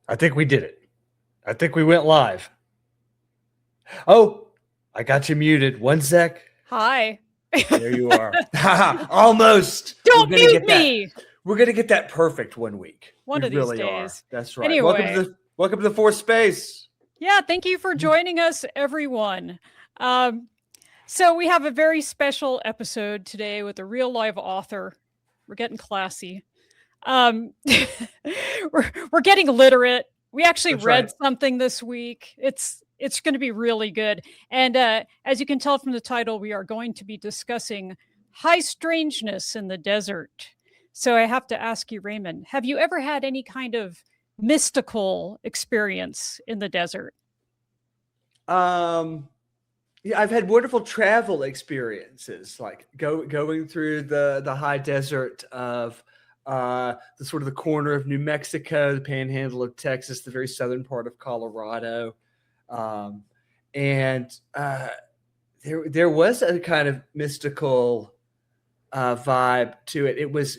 I think we did it. I think we went live. Oh, I got you muted. One sec. Hi. There you are. Almost. Don't mute me. We're gonna get that perfect one week. One of these days. That's right. Anyway. Welcome to the fourth space. Yeah, thank you for joining us, everyone. So we have a very special episode today with a real live author. We're getting classy. We're getting literate. We actually read something this week. It's going to be really good. And as you can tell from the title, we are going to be discussing high strangeness in the desert. So I have to ask you, Raymond, have you ever had any kind of mystical experience in the desert? Yeah, I've had wonderful travel experiences, like going through the high desert of the sort of the corner of New Mexico, the panhandle of Texas, the very southern part of Colorado. There was a kind of mystical vibe to it. It was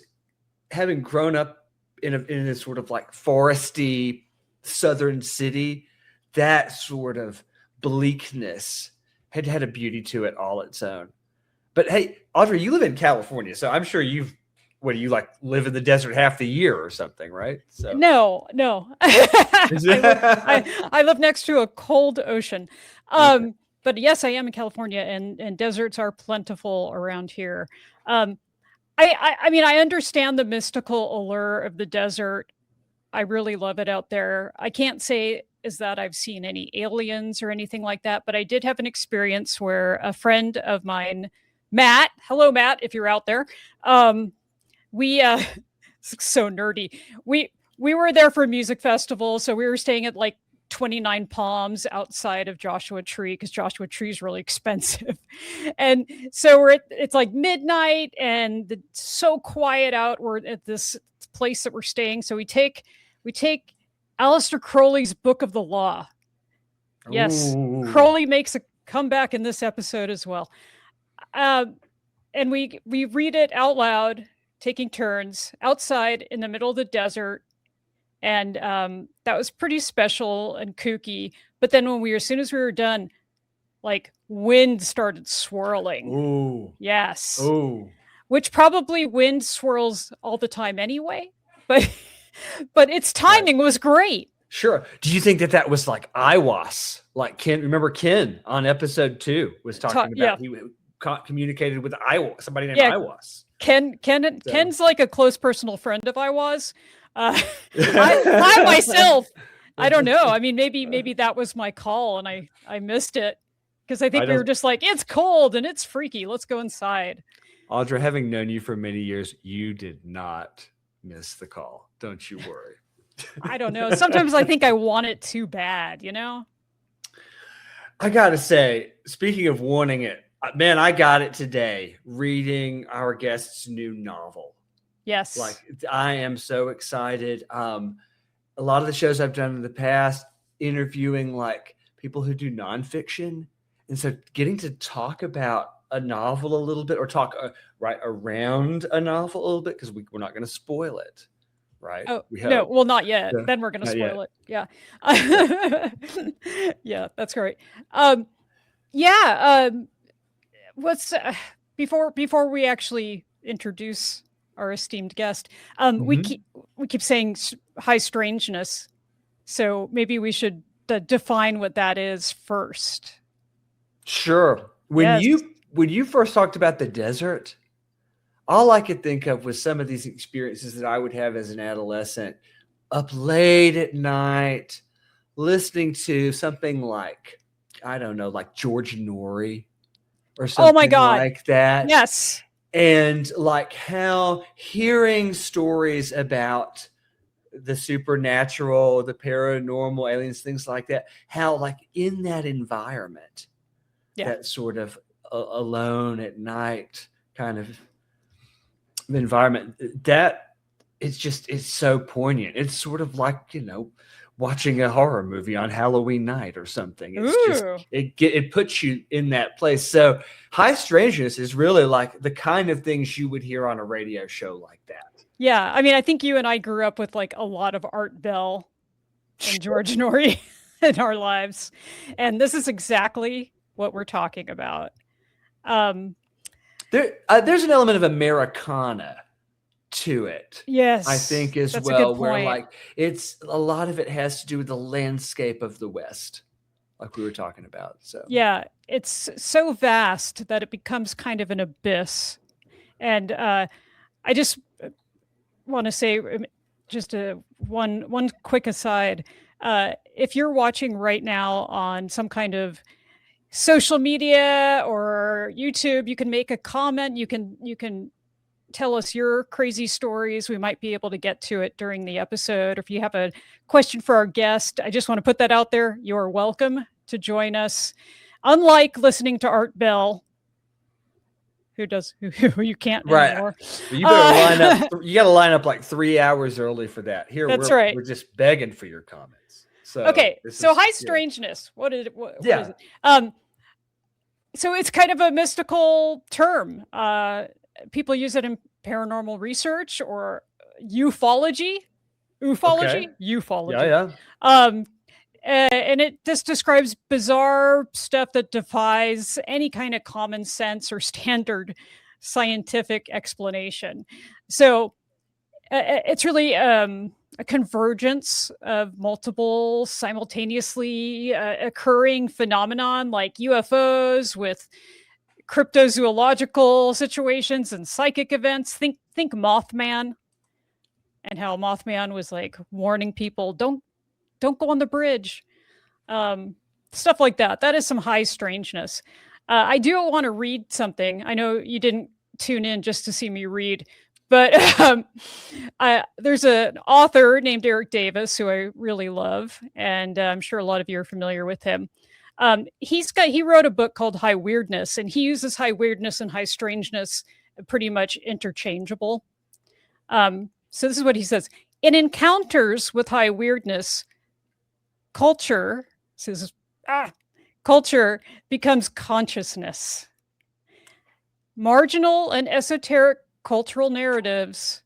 having grown up in a sort of like foresty southern city, that sort of bleakness had a beauty to it all its own. But hey, Audrey, you live in California, so I'm sure you live in the desert half the year or something, right? So No. I live next to a cold ocean. Okay. But yes, I am in California, and deserts are plentiful around here. I mean, I understand the mystical allure of the desert. I really love it out there. I can't say is that I've seen any aliens or anything like that, but I did have an experience where a friend of mine, Matt, hello, Matt, if you're out there. We so nerdy. We were there for a music festival. So we were staying at like 29 Palms outside of Joshua Tree, because Joshua Tree is really expensive. And so it's like midnight and it's so quiet out. We're at this place that we're staying. So we take Aleister Crowley's Book of the Law. Yes. Ooh. Crowley makes a comeback in this episode as well. And we read it out loud, taking turns outside in the middle of the desert. And that was pretty special and kooky. But then as soon as we were done, like wind started swirling. Ooh. Yes. Ooh. Which probably wind swirls all the time anyway. But its timing was great. Sure. Do you think that was like Iwas? Like remember Ken on episode 2 was talking about he communicated with somebody named Iwas. Ken's like a close personal friend of Iwas. I myself, I don't know. I mean, maybe that was my call and I missed it because I think we were just like, it's cold and it's freaky. Let's go inside. Audra, having known you for many years, you did not miss the call. Don't you worry. I don't know. Sometimes I think I want it too bad, you know? I got to say, speaking of wanting it, man, I got it today reading our guest's new novel. Yes. Like, I am so excited. A lot of the shows I've done in the past, interviewing like people who do nonfiction. And so getting to talk about a novel a little bit or talk right around a novel a little bit, because we're not going to spoil it. Right. Oh, no, well, not yet. Yeah. Then we're going to spoil it. Yeah. Yeah, that's great. What's before we actually introduce our esteemed guest, we keep saying high strangeness. So maybe we should define what that is first. Sure. When you first talked about the desert, all I could think of was some of these experiences that I would have as an adolescent, up late at night, listening to something like, I don't know, like George Norrie or something like that. Yes. And like how hearing stories about the supernatural, the paranormal, aliens, things like that, how like in that environment, that sort of alone at night kind of environment, that it's so poignant. It's sort of like, watching a horror movie on Halloween night or something. It's it puts you in that place. So high strangeness is really like the kind of things you would hear on a radio show like that. Yeah. I mean, I think you and I grew up with like a lot of Art Bell and George Norrie in our lives. And this is exactly what we're talking about. There's an element of Americana to it. Yes, I think as that's well, a good where point. like it's a lot of it has to do with the landscape of the West, like we were talking about. So Yeah, it's so vast that it becomes kind of an abyss. And I just want to say, just one quick aside. If you're watching right now on some kind of social media or YouTube, you can make a comment. You can tell us your crazy stories. We might be able to get to it during the episode. Or if you have a question for our guest, I just want to put that out there. You're welcome to join us. Unlike listening to Art Bell, who you can't anymore. Well, you better line up. You got to line up like 3 hours early for that. Here, That's right. We're just begging for your comments. So okay, so high strangeness. What is it? What is it? So it's kind of a mystical term. People use it in paranormal research or ufology. Ufology? Ufology. Yeah. And it just describes bizarre stuff that defies any kind of common sense or standard scientific explanation. So it's really a convergence of multiple simultaneously occurring phenomenon like UFOs with cryptozoological situations and psychic events. Think Mothman, and how Mothman was like warning people, don't go on the bridge. Stuff like that. That is some high strangeness. I do want to read something. I know you didn't tune in just to see me read, but there's an author named Eric Davis who I really love, and I'm sure a lot of you are familiar with him. He wrote a book called High Weirdness, and he uses high weirdness and high strangeness pretty much interchangeable. So this is what he says. In encounters with high weirdness, culture becomes consciousness. Marginal and esoteric cultural narratives,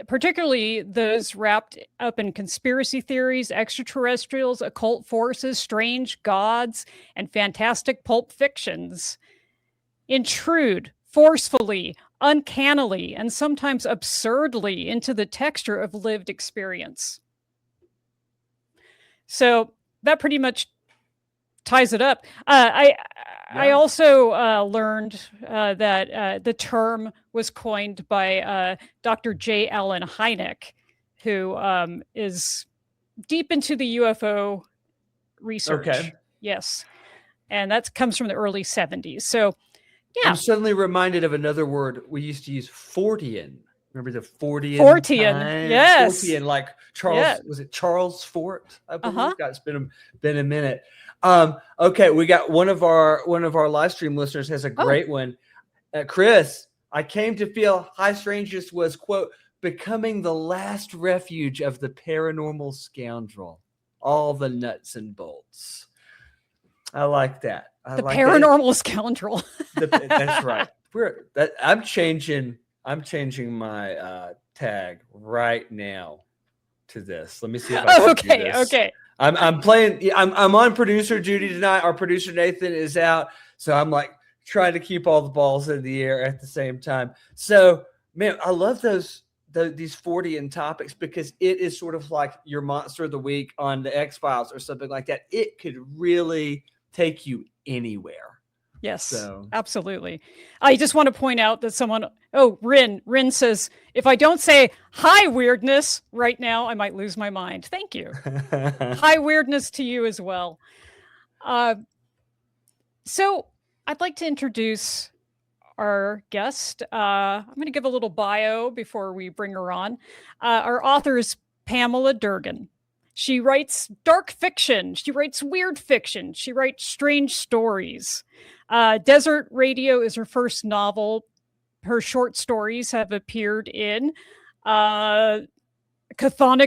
particularly those wrapped up in conspiracy theories, extraterrestrials, occult forces, strange gods, and fantastic pulp fictions, intrude forcefully, uncannily, and sometimes absurdly into the texture of lived experience. So that pretty much ties it up. I also learned that the term was coined by Dr. J. Allen Hynek, who is deep into the UFO research. Okay. Yes. And that comes from the early 70s. So, yeah. I'm suddenly reminded of another word we used to use, Fortean. Remember the Fortean? Fortean, yes. Fortean, like Charles, was it Charles Fort? I believe. God, it's been a minute. Okay, we got one of our live stream listeners has a great one. Chris, I came to feel high strangeness was, quote, becoming the last refuge of the paranormal scoundrel. All the nuts and bolts. I like that. The paranormal scoundrel. That's right. I'm changing my tag right now to this. Let me see if I can do this. Okay. I'm playing. I'm on producer duty tonight. Our producer Nathan is out, so I'm like trying to keep all the balls in the air at the same time. So, man, I love these Fortean topics because it is sort of like your monster of the week on the X-Files or something like that. It could really take you anywhere. Yes, absolutely. I just want to point out that Rin says, if I don't say high weirdness right now, I might lose my mind. Thank you. High weirdness to you as well. So I'd like to introduce our guest. I'm going to give a little bio before we bring her on. Our author is Pamela Durgin. She writes dark fiction. She writes weird fiction. She writes strange stories. Desert Radio is her first novel. Her short stories have appeared in Chthonic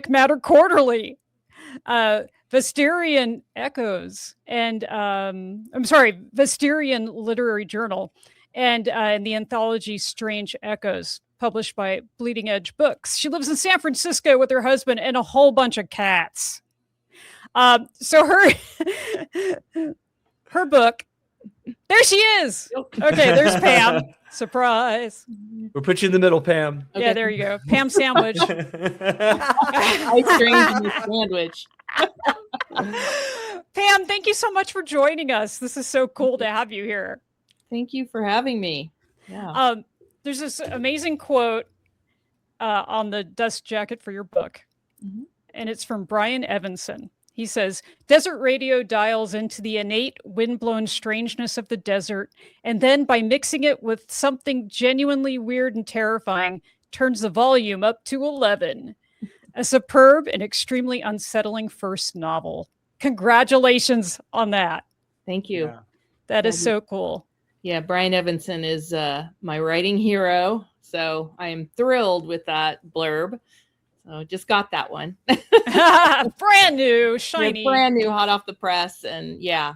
Matter Quarterly, Vesterian Echoes, and Vesterian Literary Journal, and in the anthology Strange Echoes. published by Bleeding Edge Books. She lives in San Francisco with her husband and a whole bunch of cats. So her book, there she is. Okay, there's Pam. Surprise. We'll put you in the middle, Pam. Okay. Yeah, there you go. Pam sandwich. Ice cream sandwich. Pam, thank you so much for joining us. This is so cool to have you here. Thank you for having me. Yeah. There's this amazing quote on the dust jacket for your book, and it's from Brian Evanson. He says, "Desert radio dials into the innate windblown strangeness of the desert, and then by mixing it with something genuinely weird and terrifying, turns the volume up to 11. A superb and extremely unsettling first novel." Congratulations on that. Thank you. Yeah. That is so cool. Yeah, Brian Evanson is my writing hero. So I am thrilled with that blurb. So just got that one. Brand new, shiny. Yeah, brand new, hot off the press. And yeah.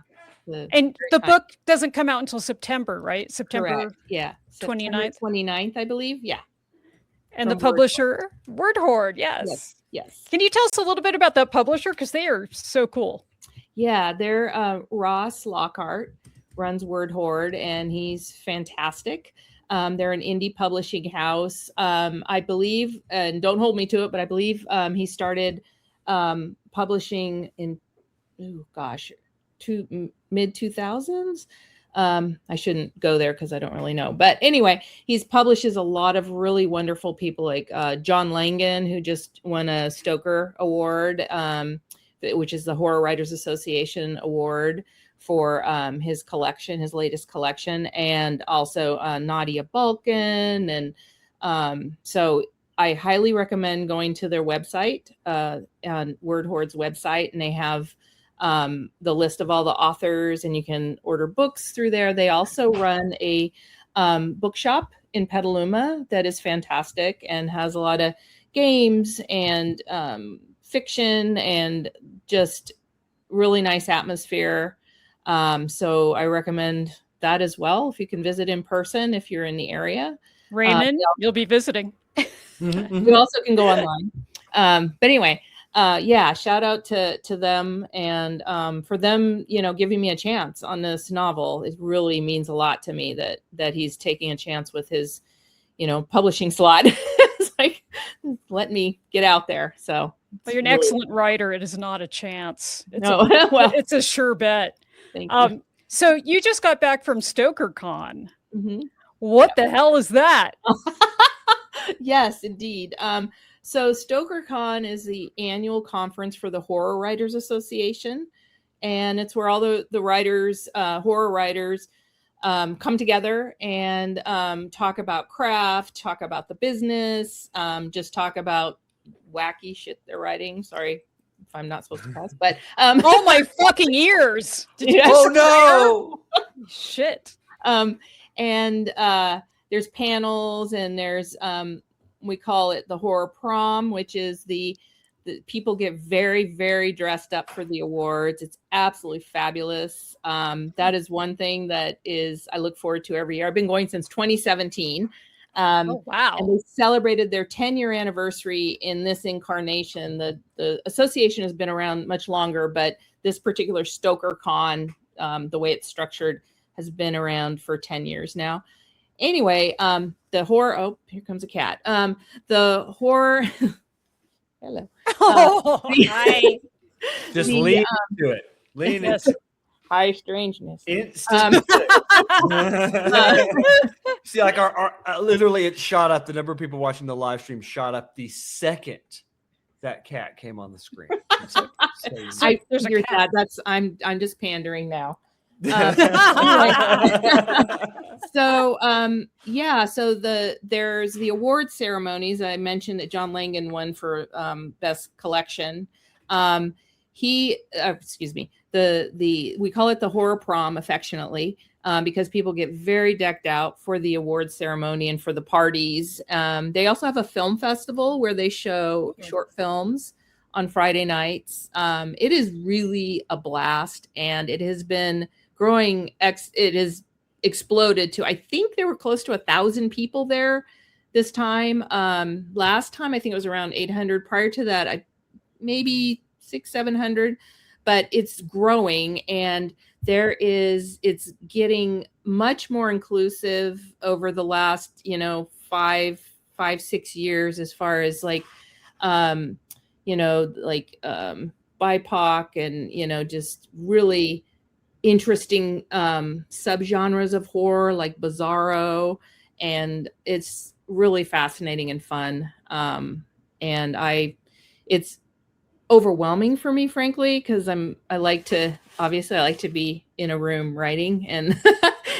And the book doesn't come out until September, right? September. Correct. Yeah. 29th. 29th, I believe. Yeah. And From the publisher, Word Horde. Yes. Yes. Can you tell us a little bit about that publisher? Because they are so cool. Yeah, they're Ross Lockhart runs Word Horde, and he's fantastic. They're an indie publishing house. I believe, and don't hold me to it, but I believe he started publishing in, mid 2000s. I shouldn't go there because I don't really know. But anyway, he publishes a lot of really wonderful people like John Langan, who just won a Stoker Award, which is the Horror Writers Association Award for his collection, his latest collection, and also Nadia Balkan. And so I highly recommend going to their website, on Word Horde's website, and they have the list of all the authors, and you can order books through there. They also run a bookshop in Petaluma that is fantastic and has a lot of games and fiction and just really nice atmosphere. So I recommend that as well if you can visit in person if you're in the area. Raymond, you'll be visiting. You also can go online. But anyway, yeah, shout out to them, and for them, giving me a chance on this novel. It really means a lot to me that he's taking a chance with his, publishing slot. It's like, let me get out there. So, but you're an excellent writer. It is not a chance. Well, it's a sure bet. Thank you. So you just got back from StokerCon. Mm-hmm. What the hell is that? Yes, indeed. So StokerCon is the annual conference for the Horror Writers Association, and it's where all the writers, horror writers, come together and talk about craft, talk about the business, just talk about wacky shit they're writing. Sorry if I'm not supposed to cuss, but oh my fucking ears! Oh no! Shit. And there's panels, and there's we call it the horror prom, which is the people get very, very dressed up for the awards. It's absolutely fabulous. That is one thing that I look forward to every year. I've been going since 2017. Oh, wow. And they celebrated their 10-year anniversary in this incarnation. The association has been around much longer, but this particular StokerCon, the way it's structured, has been around for 10 years now. Anyway, the horror, oh, here comes a cat. The horror, hello. Hi. Just lean into it. Lean into high strangeness. See, like our literally it shot up. The number of people watching the live stream shot up the second that cat came on the screen. There's a cat. I'm just pandering now. So there's the award ceremonies. I mentioned that John Langan won for best collection. We call it the horror prom affectionately, because people get very decked out for the award ceremony and for the parties. They also have a film festival where they show short films on Friday nights. It is really a blast, and it has been growing. It has exploded to, I think there were close to 1,000 people there this time. Last time I think it was around 800. Prior to that, I maybe 600-700, but it's growing, and it's getting much more inclusive over the last 5-6 years, as far as like BIPOC and just really interesting subgenres of horror like bizarro, and it's really fascinating and fun. And it's overwhelming for me, frankly, because I like to be in a room writing, and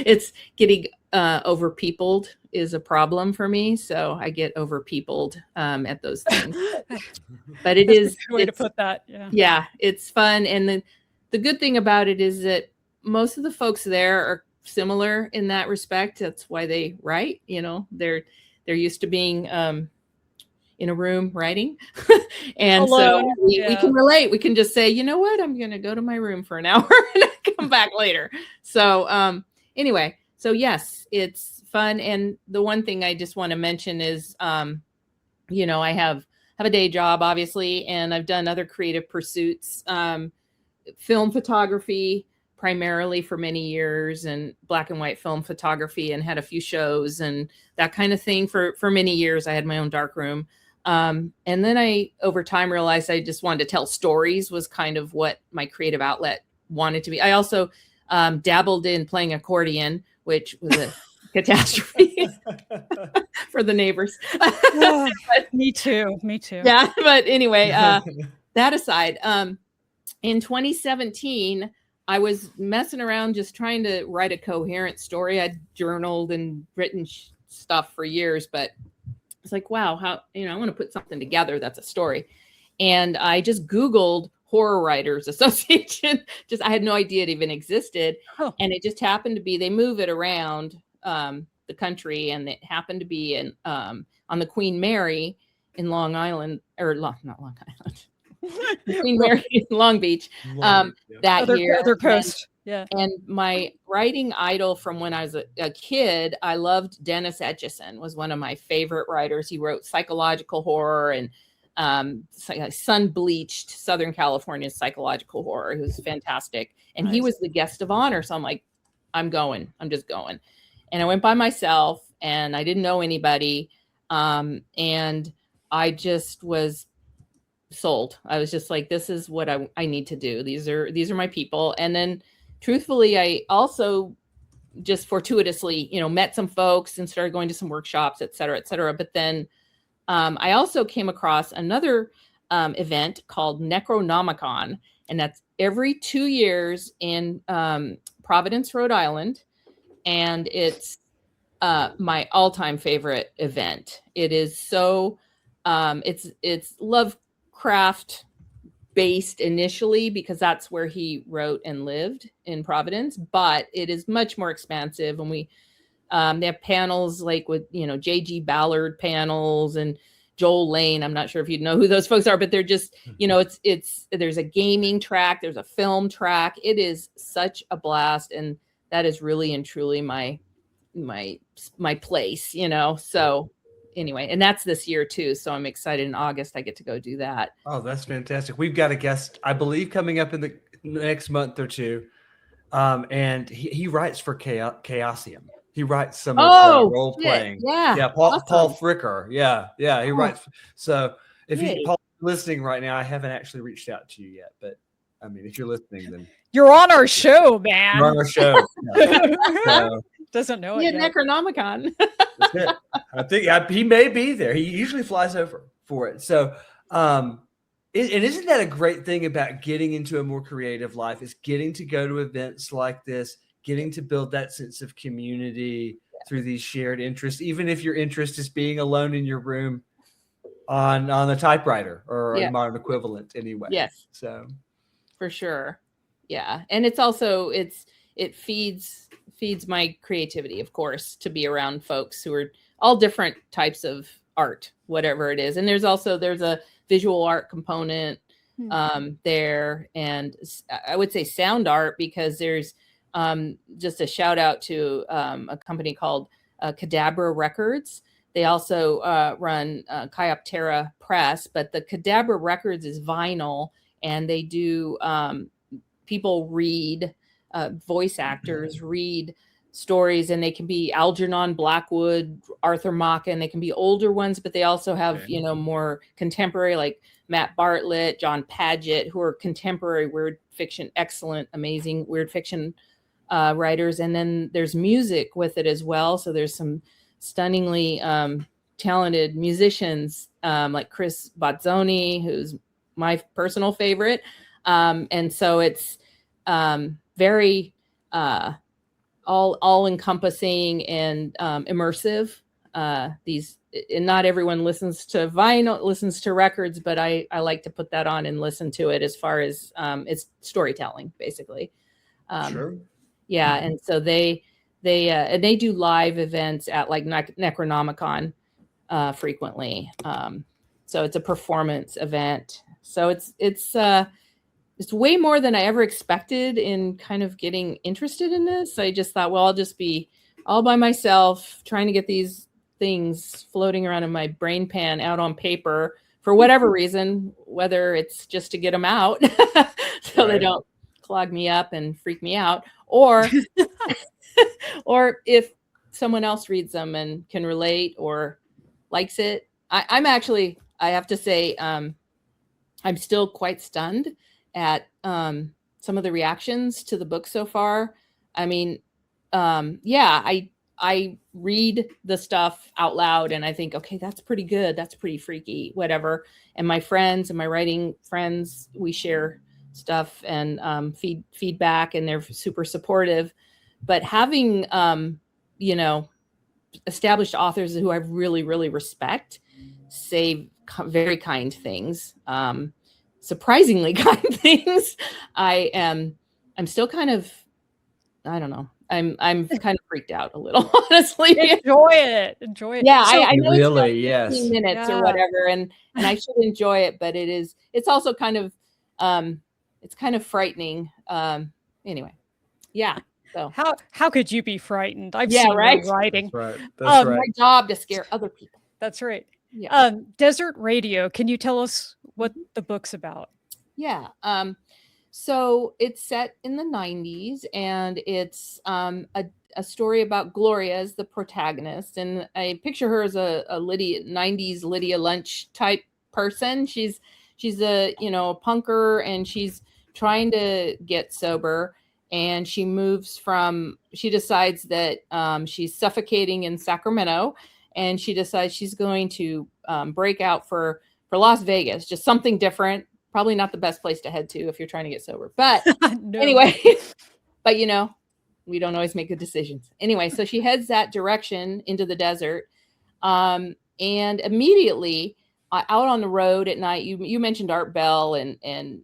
it's getting overpeopled is a problem for me. So I get overpeopled at those things. But it That's is a good way to put that. Yeah. Yeah, it's fun. And the good thing about it is that most of the folks there are similar in that respect. That's why they write. They're used to being in a room writing. And Alone, so we can relate. We can just say, you know what, I'm going to go to my room for an hour and come back later. So anyway, so yes, it's fun. And the one thing I just want to mention is, I have a day job, obviously, and I've done other creative pursuits, film photography primarily for many years, and black and white film photography, and had a few shows and that kind of thing for many years. I had my own darkroom. And then I, over time, realized I just wanted to tell stories was kind of what my creative outlet wanted to be. I also dabbled in playing accordion, which was a catastrophe for the neighbors. Me too. Yeah. But anyway, that aside, in 2017, I was messing around just trying to write a coherent story. I'd journaled and written stuff for years, but it's like, wow, how, I want to put something together that's a story. And I just Googled Horror Writers Association. I had no idea it even existed. Oh. And it just happened to be, they move it around the country, and it happened to be on the Queen Mary in Long Island, or not Long Island. Queen Mary in Long Beach that year. Other coast. Yeah. And my writing idol from when I was a kid, I loved Dennis Etchison, was one of my favorite writers. He wrote psychological horror and sun-bleached Southern California psychological horror. He was fantastic. And He was the guest of honor. So I'm like, I'm just going. And I went by myself, and I didn't know anybody. And I just was sold. I was just like, this is what I need to do. These are my people. And then truthfully, I also just fortuitously, met some folks and started going to some workshops, et cetera, et cetera. But then I also came across another event called Necronomicon, and that's every 2 years in Providence, Rhode Island. And it's my all-time favorite event. It is so, it's Lovecraft based initially, because that's where he wrote and lived, in Providence, but it is much more expansive. And they have panels like with J.G. Ballard panels and Joel Lane. I'm not sure if you know who those folks are, but they're just it's there's a gaming track, there's a film track. It is such a blast, and that is really and truly my place. So anyway, and that's this year too. So I'm excited. In August, I get to go do that. Oh, that's fantastic. We've got a guest, I believe, coming up in the next month or two. And he writes for Chaosium. He writes some of the role playing. Yeah. Paul Awesome. Paul Fricker. Yeah. He writes. So if you're listening right now, I haven't actually reached out to you yet, but I mean, if you're listening, then you're on our show, man. You're on our show. So, doesn't know it. Necronomicon. That's it. I think he may be there. He usually flies over for it. So, and isn't that a great thing about getting into a more creative life? Is getting to go to events like this, getting to build that sense of community through these shared interests, even if your interest is being alone in your room on a typewriter or a modern equivalent anyway. Yes. So, for sure. Yeah. And it's also, it feeds my creativity, of course, to be around folks who are all different types of art, whatever it is. And there's a visual art component there, and I would say sound art, because there's just a shout out to a company called Cadabra Records, They also run Chiroptera Press, but the Cadabra Records is vinyl, and they do people read, voice actors read stories, and they can be Algernon Blackwood, Arthur Machen. They can be older ones, but they also have, you know, more contemporary, like Matt Bartlett, John Paget, who are contemporary weird fiction, excellent, amazing weird fiction writers. And then there's music with it as well. So there's some stunningly talented musicians like Chris Bozzoni, who's my personal favorite. And so it's very all encompassing and immersive. These, and not everyone listens to vinyl, listens to records, but I like to put that on and listen to it, as far as it's storytelling, basically. Sure. Yeah, and so they do live events at like Necronomicon frequently. So it's a performance event. So it's way more than I ever expected in kind of getting interested in this. I just thought, well, I'll just be all by myself trying to get these things floating around in my brain pan out on paper for whatever reason, whether it's just to get them out so they don't clog me up and freak me out, or or if someone else reads them and can relate or likes it. I'm actually, I have to say, I'm still quite stunned at some of the reactions to the book so far. I mean, yeah, I read the stuff out loud and I think, okay, that's pretty good, that's pretty freaky, whatever. And my friends and my writing friends, we share stuff and feedback, and they're super supportive. But having you know, established authors who I really, really respect say very kind things, surprisingly kind things, I'm still kind of, I don't know, I'm kind of freaked out a little, honestly. Enjoy it. Yeah, So, I know really, it's yes, 15 minutes Yeah. or whatever, and I should enjoy it, but it's also kind of it's kind of frightening. Anyway, yeah. So how could you be frightened? I've Yeah, seen right? your writing. that's right. That's right. my job to scare other people. That's right. Yeah. Desert Radio. Can you tell us what the book's about? Yeah. So it's set in the 90s, and it's a story about Gloria as the protagonist. And I picture her as a 90s Lydia Lunch type person. She's a, you know, a punker, and she's trying to get sober. And she decides that she's suffocating in Sacramento, and she decides she's going to break out for Las Vegas, just something different. Probably not the best place to head to if you're trying to get sober. But No. anyway, but you know, we don't always make good decisions. Anyway, so she heads that direction into the desert. And immediately out on the road at night, you mentioned Art Bell and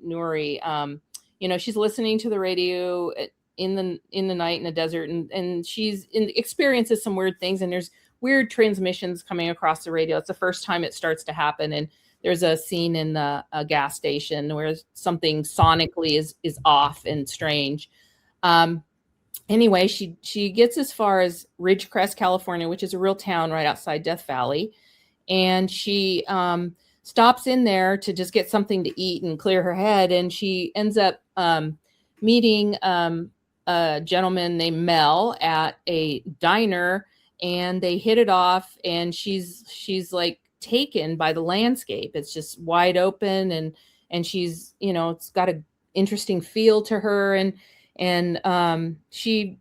Nuri. You know, she's listening to the radio in the night in the desert, and she's experiences some weird things, and there's weird transmissions coming across the radio. It's the first time it starts to happen. And there's a scene in a gas station where something sonically is off and strange. Anyway, she gets as far as Ridgecrest, California, which is a real town right outside Death Valley. And she stops in there to just get something to eat and clear her head. And she ends up meeting a gentleman named Mel at a diner, and they hit it off, and she's like taken by the landscape. It's just wide open, and she's, you know, it's got an interesting feel to her, and she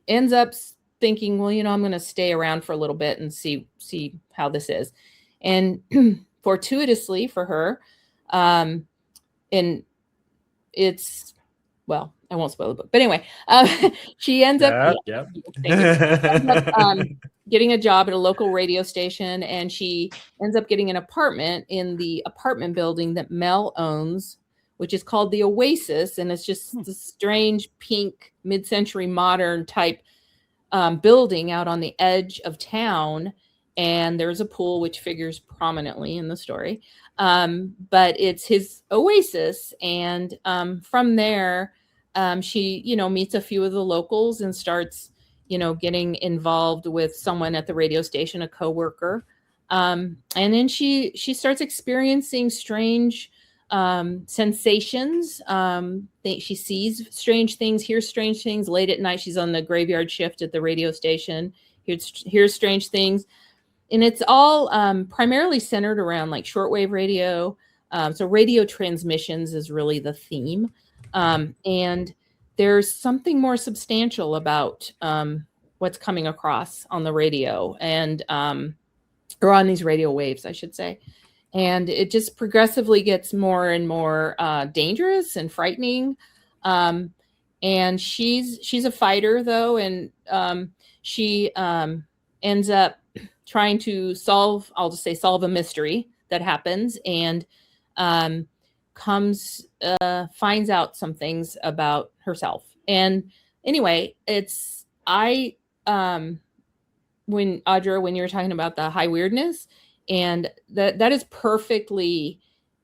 ends up thinking, well, you know, I'm going to stay around for a little bit and see how this is. And fortuitously for her, and it's, well, I won't spoil the book, but anyway, she ends up, getting a job at a local radio station, and she ends up getting an apartment in the apartment building that Mel owns, which is called the Oasis, and it's just the strange pink mid-century modern type building out on the edge of town. And there's a pool which figures prominently in the story, but it's his oasis. And from there, she, you know, meets a few of the locals and starts, getting involved with someone at the radio station, a coworker. And then she starts experiencing strange sensations. She sees strange things, hears strange things. Late at night, she's on the graveyard shift at the radio station, hears strange things. And it's all primarily centered around like shortwave radio. So radio transmissions is really the theme. And there's something more substantial about what's coming across on the radio and or on these radio waves, I should say. And it just progressively gets more and more dangerous and frightening. And she's a fighter, though, and she ends up trying to solve a mystery that happens, and finds out some things about herself. And anyway, when Audra, when you were talking about the high weirdness, and that is perfectly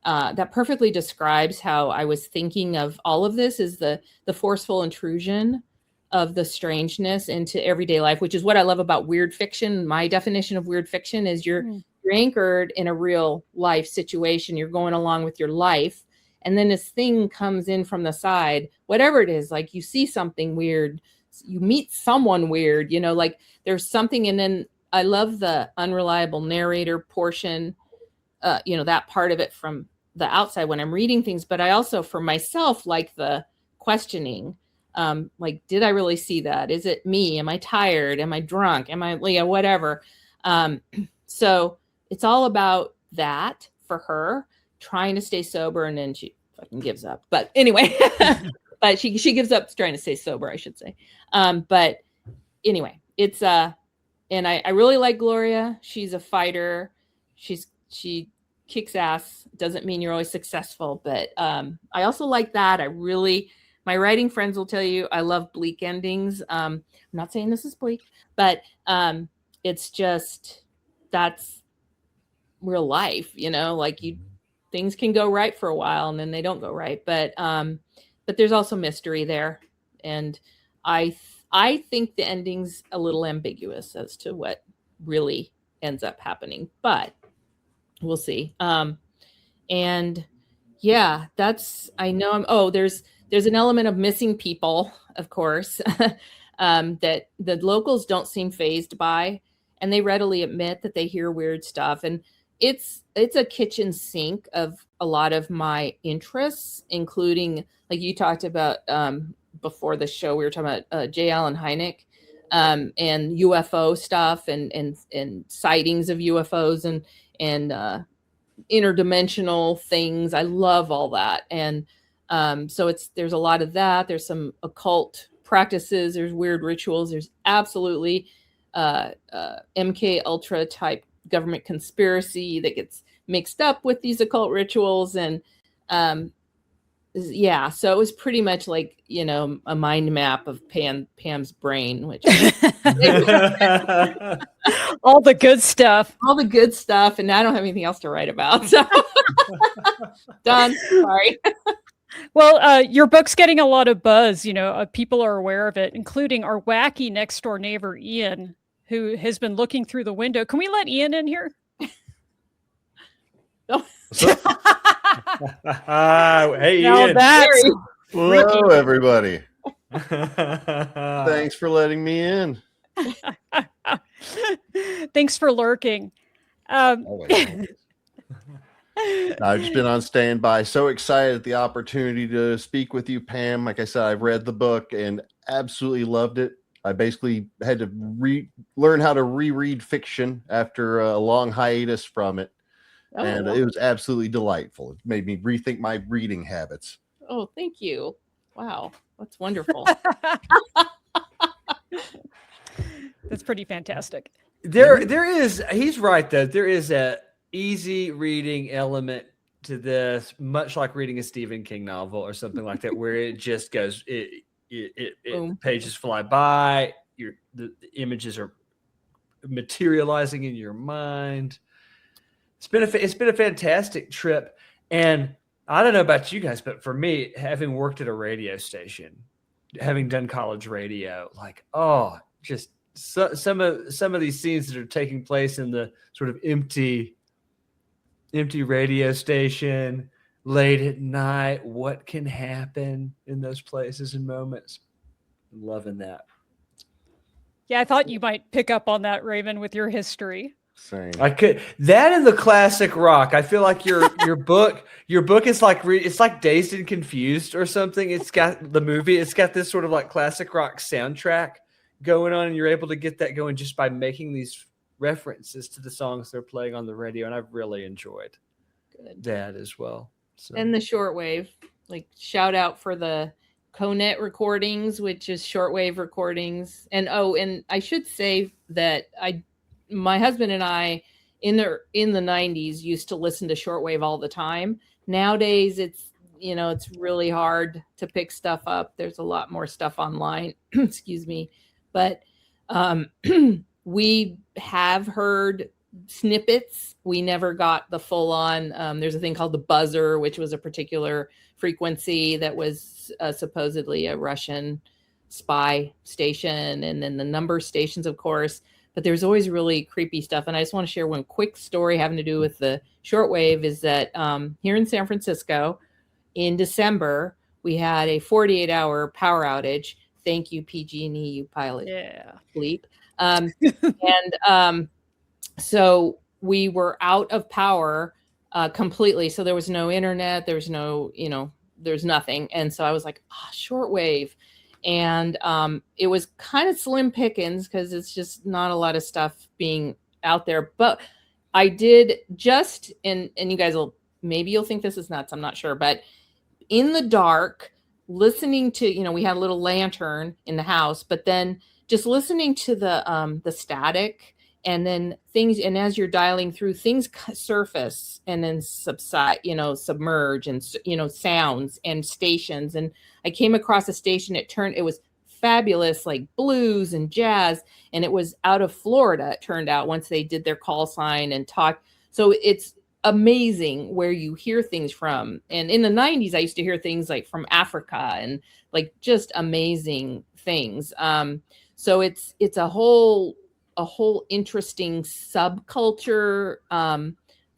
describes how I was thinking of all of this, is the forceful intrusion of the strangeness into everyday life, which is what I love about weird fiction. My definition of weird fiction is you're anchored in a real life situation. You're going along with your life, and then this thing comes in from the side, whatever it is, like you see something weird, you meet someone weird, like there's something. And then I love the unreliable narrator portion, that part of it from the outside when I'm reading things. But I also, for myself, like the questioning, like, did I really see that? Is it me? Am I tired? Am I drunk? Am I, whatever? So it's all about that for her, trying to stay sober, and then she fucking gives up. But anyway, but she gives up trying to stay sober, I should say. But anyway, it's and I really like Gloria. She's a fighter. She kicks ass. Doesn't mean you're always successful, but I also like that. My writing friends will tell you I love bleak endings. I'm not saying this is bleak, but it's just, that's real life, like things can go right for a while and then they don't go right. But there's also mystery there. And I think the ending's a little ambiguous as to what really ends up happening, but we'll see. And yeah, I know there's an element of missing people, of course, that the locals don't seem fazed by, and they readily admit that they hear weird stuff. And it's a kitchen sink of a lot of my interests, including, like you talked about before the show, we were talking about J. Allen Hynek and UFO stuff and sightings of UFOs and interdimensional things. I love all that. And so there's a lot of that. There's some occult practices. There's weird rituals. There's absolutely MK Ultra type government conspiracy that gets mixed up with these occult rituals. And yeah, so it was pretty much like, a mind map of Pam's brain, which all the good stuff. And now I don't have anything else to write about. So done. Sorry. Well, your book's getting a lot of buzz. People are aware of it, including our wacky next door neighbor, Ian, who has been looking through the window. Can we let Ian in here? Hey, now Ian. Hello, everybody. Thanks for letting me in. Thanks for lurking. Always. I've just been on standby. So excited at the opportunity to speak with you, Pam. Like I said, I've read the book and absolutely loved it. I basically had to learn how to reread fiction after a long hiatus from it. And it was absolutely delightful. It made me rethink my reading habits. Oh, thank you. Wow. That's wonderful. That's pretty fantastic. There is, he's right though. There is a easy reading element to this, much like reading a Stephen King novel or something like that, where it just goes, the pages fly by, the images are materializing in your mind. It's been a fantastic trip. And I don't know about you guys, but for me, having worked at a radio station, having done college radio, like, just some of these scenes that are taking place in the sort of empty radio station late at night. What can happen in those places and moments? I'm loving that. Yeah, I thought you might pick up on that, Raven, with your history. Same. I could that in the classic rock. I feel like your book is like it's like Dazed and Confused or something. It's got the movie. It's got this sort of like classic rock soundtrack going on, and you're able to get that going just by making these references to the songs they're playing on the radio. And I've really enjoyed that as well. So. And the shortwave, like shout out for the Conet recordings, which is shortwave recordings. And I should say that my husband and I in the 90s used to listen to shortwave all the time. Nowadays it's really hard to pick stuff up. There's a lot more stuff online. Excuse me. But we have heard snippets. We never got the full on. There's a thing called the buzzer, which was a particular frequency that was supposedly a Russian spy station, and then the number stations, of course. But there's always really creepy stuff. And I just want to share one quick story having to do with the shortwave is that here in San Francisco in December, we had a 48-hour power outage. Thank you, PG&E, you pilot. Yeah. Bleep. So we were out of power completely. So there was no internet. There was no, there's nothing. And so I was like, shortwave. And it was kind of slim pickings because it's just not a lot of stuff being out there. But I did just, and you guys you'll think this is nuts. I'm not sure. But in the dark, listening to, we had a little lantern in the house, but then just listening to the static and then things. And as you're dialing through, things surface and then subside, submerge and, sounds and stations. And I came across a station. It was fabulous, like blues and jazz. And it was out of Florida, it turned out, once they did their call sign and talk. So it's amazing where you hear things from. And in the 90s, I used to hear things like from Africa and like just amazing things. So it's a whole interesting subculture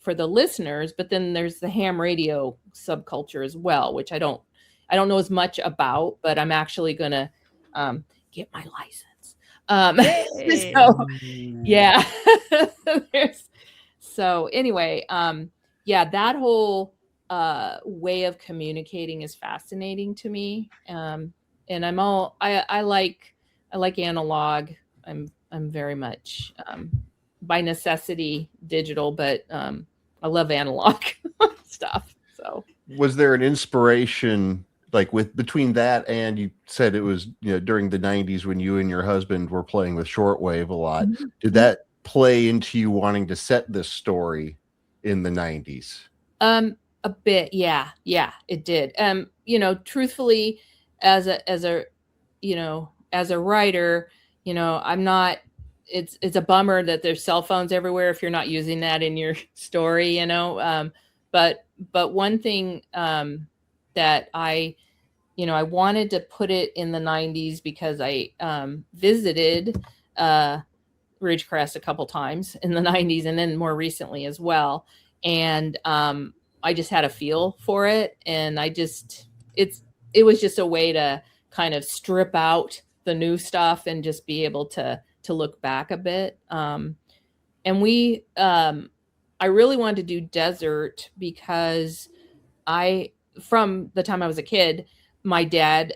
for the listeners, but then there's the ham radio subculture as well, which I don't know as much about, but I'm actually gonna get my license. So yeah. So anyway, that whole way of communicating is fascinating to me. And I like analog. I'm very much by necessity digital, but I love analog stuff. So was there an inspiration like between that and you said it was during the 90s when you and your husband were playing with shortwave a lot? Mm-hmm. Did that play into you wanting to set this story in the 90s? A bit, yeah, it did. Truthfully, as a writer, I'm not. It's a bummer that there's cell phones everywhere if you're not using that in your story, But one thing that I wanted to put it in the 90s because I visited Ridgecrest a couple times in the 90s and then more recently as well. And I just had a feel for it. And it was just a way to kind of strip out the new stuff and just be able to look back a bit. And I really wanted to do desert because from the time I was a kid, my dad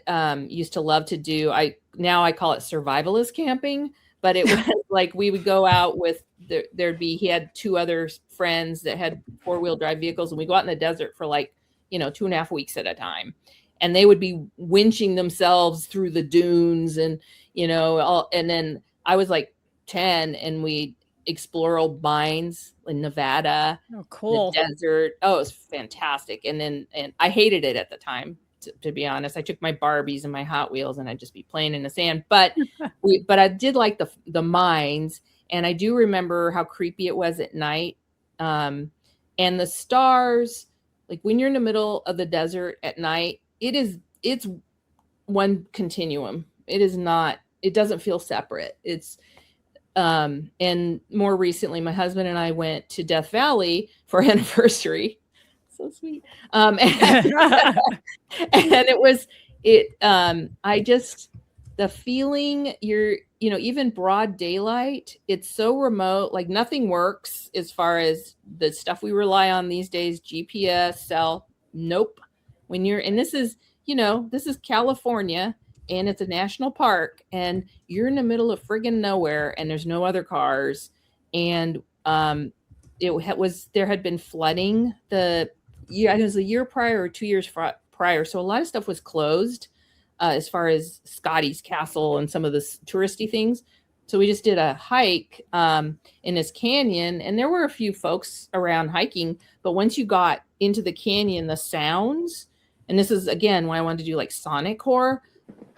used to love to do, now I call it survivalist camping, but it was like we would go out with, he had two other friends that had 4-wheel drive vehicles, and we go out in the desert for 2.5 weeks at a time. And they would be winching themselves through the dunes and, and then I was like 10 and we explore old mines in Nevada. Oh, cool. The desert. Oh, it was fantastic. And I hated it at the time, to be honest. I took my Barbies and my Hot Wheels and I'd just be playing in the sand. But but I did like the mines. And I do remember how creepy it was at night. And the stars, like when you're in the middle of the desert at night, it's one continuum. It is not it doesn't feel separate. It's and more recently, my husband and I went to Death Valley for our anniversary. So sweet. And I just, the feeling even broad daylight, it's so remote, like nothing works as far as the stuff we rely on these days, GPS, cell, nope. And this is California, and it's a national park, and you're in the middle of friggin' nowhere, and there's no other cars. And there had been flooding it was a year prior or 2 years prior. So a lot of stuff was closed as far as Scotty's Castle and some of the touristy things. So we just did a hike in this canyon, and there were a few folks around hiking. But once you got into the canyon, the sounds, and this is, again, when I wanted to do like sonic horror,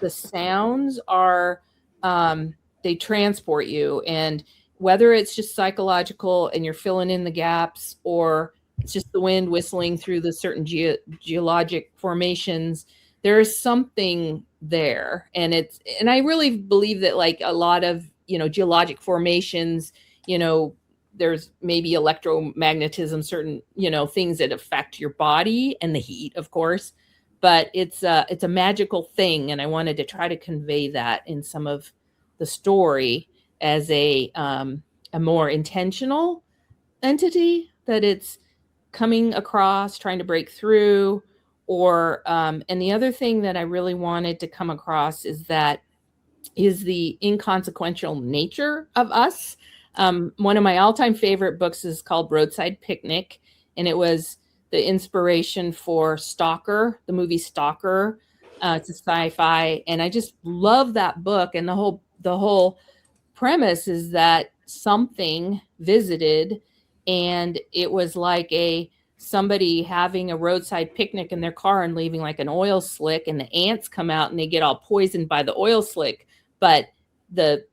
the sounds are, they transport you. And whether it's just psychological and you're filling in the gaps, or it's just the wind whistling through the certain geologic formations, there is something there. And I really believe that, like a lot of, geologic formations, there's maybe electromagnetism, certain, things that affect your body, and the heat, of course, but it's a magical thing. And I wanted to try to convey that in some of the story as a more intentional entity, that it's coming across, trying to break through, or and the other thing that I really wanted to come across is the inconsequential nature of us. One of my all-time favorite books is called Roadside Picnic, and it was the inspiration for Stalker, the movie Stalker. It's a sci-fi, and I just love that book. And the whole premise is that something visited, and it was like somebody having a roadside picnic in their car and leaving like an oil slick, and the ants come out and they get all poisoned by the oil slick. But the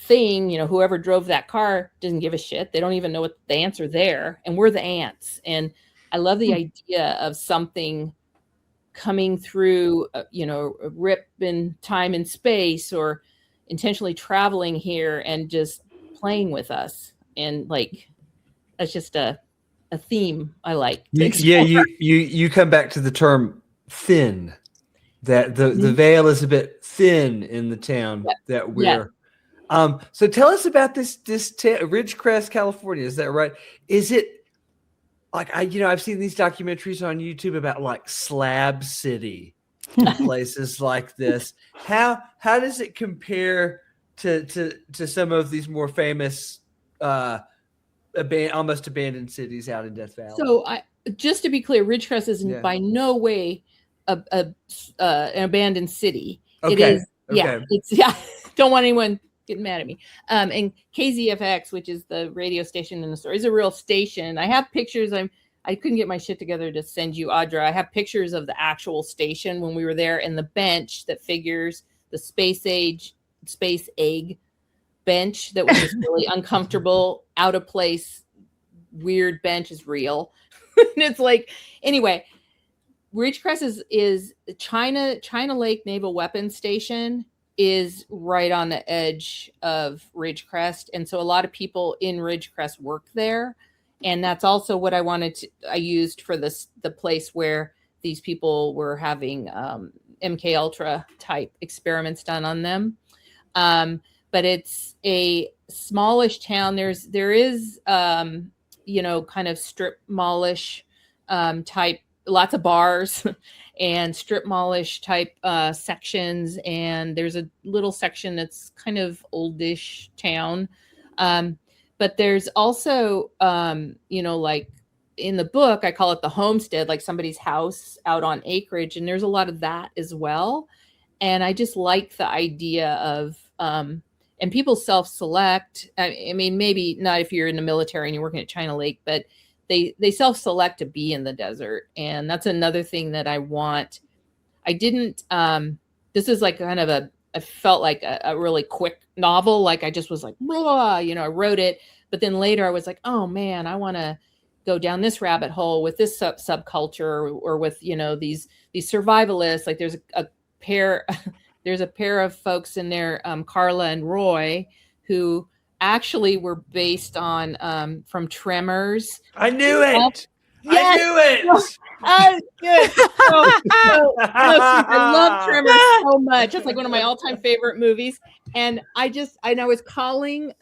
thing, whoever drove that car doesn't give a shit. They don't even know what the ants are there, and we're the ants. And I love the idea of something coming through, a rip in time and space, or intentionally traveling here and just playing with us. And like, that's just a theme I like. You come back to the term thin, that the veil is a bit thin in the town that we're. So tell us about this Ridgecrest, California. Is that right? Is it like I've seen these documentaries on YouTube about like Slab City and places like this. How does it compare to some of these more famous almost abandoned cities out in Death Valley? So just to be clear, Ridgecrest is by no way an abandoned city. Okay. It is. Okay. It's don't want anyone getting mad at me. And KZFX, which is the radio station in the story, is a real station. I have pictures. I couldn't get my shit together to send you, Audra. I have pictures of the actual station when we were there, and the bench that figures the space egg bench that was just really uncomfortable, out of place, weird bench is real. And it's like, anyway, Ridgecrest is China Lake Naval Weapons Station is right on the edge of Ridgecrest. And so a lot of people in Ridgecrest work there. And that's also what I used for the place where these people were having MK Ultra type experiments done on them. But it's a smallish town. There is kind of strip mallish type, lots of bars and strip mallish type sections. And there's a little section that's kind of oldish town. But there's also, like in the book, I call it the homestead, like somebody's house out on acreage. And there's a lot of that as well. And I just like the idea of, and people self-select. I mean, maybe not if you're in the military and you're working at China Lake, but they self-select to be in the desert. And that's another thing that I want. I didn't, this is like kind of I felt like a really quick novel. Like I just was like, blah, I wrote it. But then later I was like, oh man, I want to go down this rabbit hole with this subculture or with, these survivalists. Like there's a pair, there's a pair of folks in there, Carla and Roy, who actually were based on from Tremors. I knew it. Yes. I knew it. Oh, good. No, I love Tremors so much. It's like one of my all-time favorite movies. And I was calling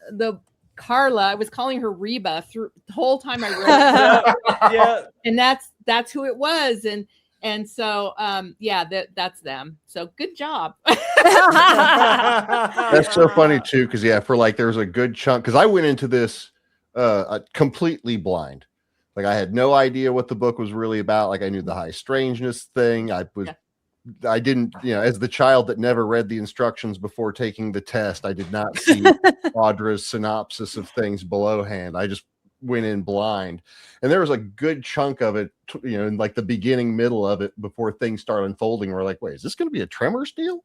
Carla, I was calling her Reba through the whole time I read it. Yeah. And that's who it was. And so that's them. So good job. That's so funny too, because for like there's a good chunk, because I went into this completely blind. Like I had no idea what the book was really about. Like I knew the high strangeness thing. I didn't, as the child that never read the instructions before taking the test, I did not see Audra's synopsis of things belowhand. I just went in blind. And there was a good chunk of it, in like the beginning, middle of it, before things start unfolding. We're like, wait, is this going to be a Tremors deal?